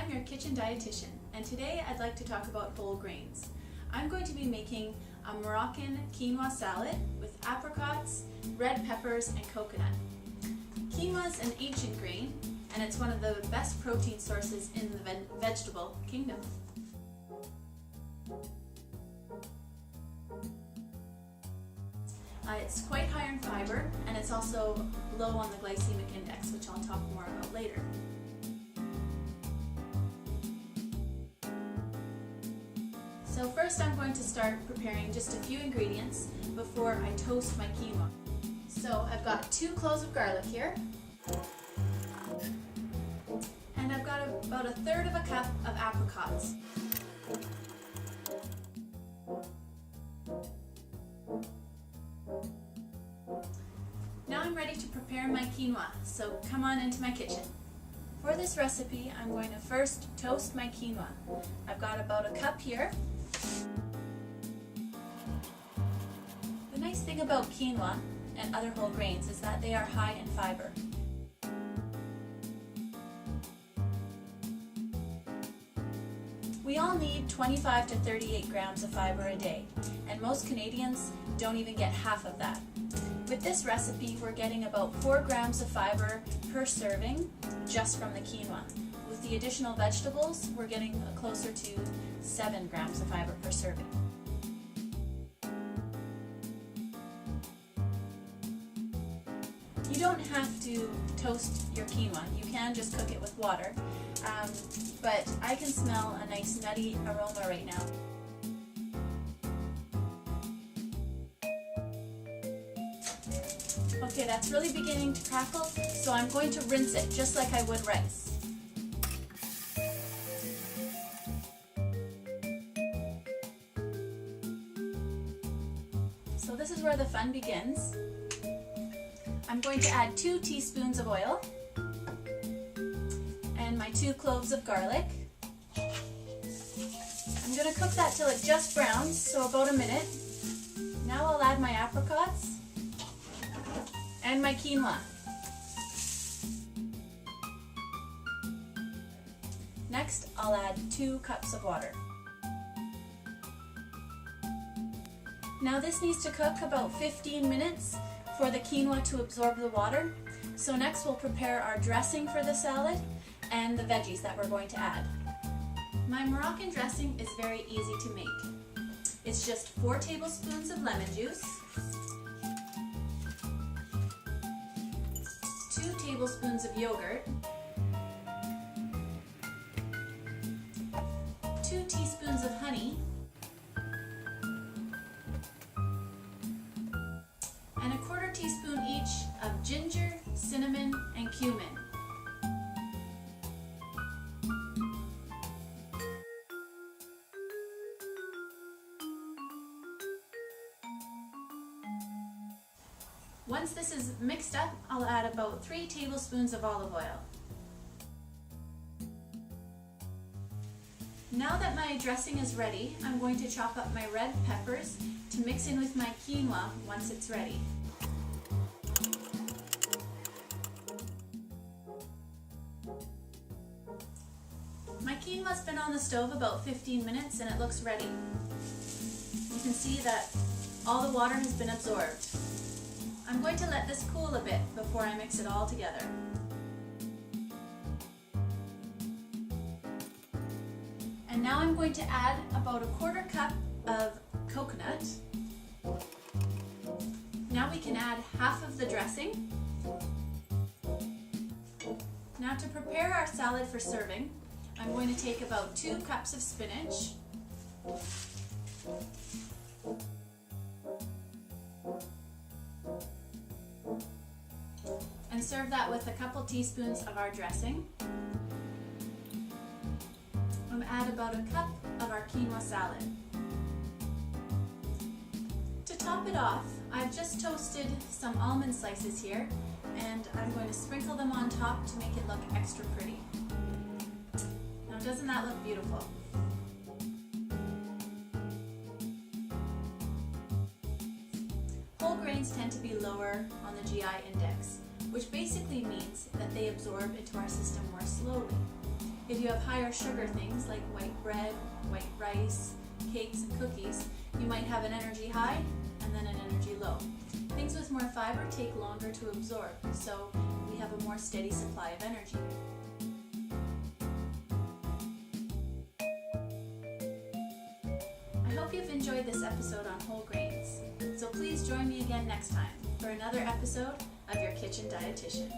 I'm your kitchen dietitian, and today I'd like to talk about whole grains. I'm going to be making a Moroccan quinoa salad with apricots, red peppers, and coconut. Quinoa is an ancient grain, and it's one of the best protein sources in the vegetable kingdom. It's quite high in fiber, and it's also low on the glycemic index, which I'll talk more about later. So first I'm going to start preparing just a few ingredients before I toast my quinoa. So I've got 2 cloves of garlic here, and I've got about 1/3 of a cup of apricots. Now I'm ready to prepare my quinoa, so come on into my kitchen. For this recipe, I'm going to first toast my quinoa. I've got about a cup here. The nice thing about quinoa and other whole grains is that they are high in fiber. We all need 25 to 38 grams of fiber a day, and most Canadians don't even get half of that. With this recipe, we're getting about 4 grams of fiber per serving just from the quinoa. With the additional vegetables, we're getting closer to 7 grams of fiber per serving. You don't have to toast your quinoa. You can just cook it with water, but I can smell a nice nutty aroma right now. Okay, that's really beginning to crackle, so I'm going to rinse it just like I would rice. So this is where the fun begins. I'm going to add 2 teaspoons of oil and my 2 cloves of garlic. I'm going to cook that till it just browns, so about a minute. Now I'll add my apricots and my quinoa. Next, I'll add 2 cups of water. Now this needs to cook about 15 minutes for the quinoa to absorb the water. So next we'll prepare our dressing for the salad and the veggies that we're going to add. My Moroccan dressing is very easy to make. It's just 4 tablespoons of lemon juice, 2 tablespoons of yogurt, 2 teaspoons of honey, and 1/4 teaspoon each of ginger, cinnamon, and cumin. Once this is mixed up, I'll add about 3 tablespoons of olive oil. Now that my dressing is ready, I'm going to chop up my red peppers to mix in with my quinoa once it's ready. My quinoa's been on the stove about 15 minutes and it looks ready. You can see that all the water has been absorbed. I'm going to let this cool a bit before I mix it all together. And now I'm going to add about 1/4 cup of coconut. Now we can add half of the dressing. Now to prepare our salad for serving, I'm going to take about 2 cups of spinach, and serve that with a couple teaspoons of our dressing. And add about 1 cup of our quinoa salad. To top it off, I've just toasted some almond slices here, and I'm going to sprinkle them on top to make it look extra pretty. Now doesn't that look beautiful? Whole grains tend to be lower on the GI index, which basically means that they absorb into our system more slowly. If you have higher sugar things like white bread, white rice, cakes, and cookies, you might have an energy high and then an energy low. Things with more fiber take longer to absorb, so we have a more steady supply of energy. I hope you've enjoyed this episode on whole grains, so please join me again next time for another episode of your Kitchen Dietitian.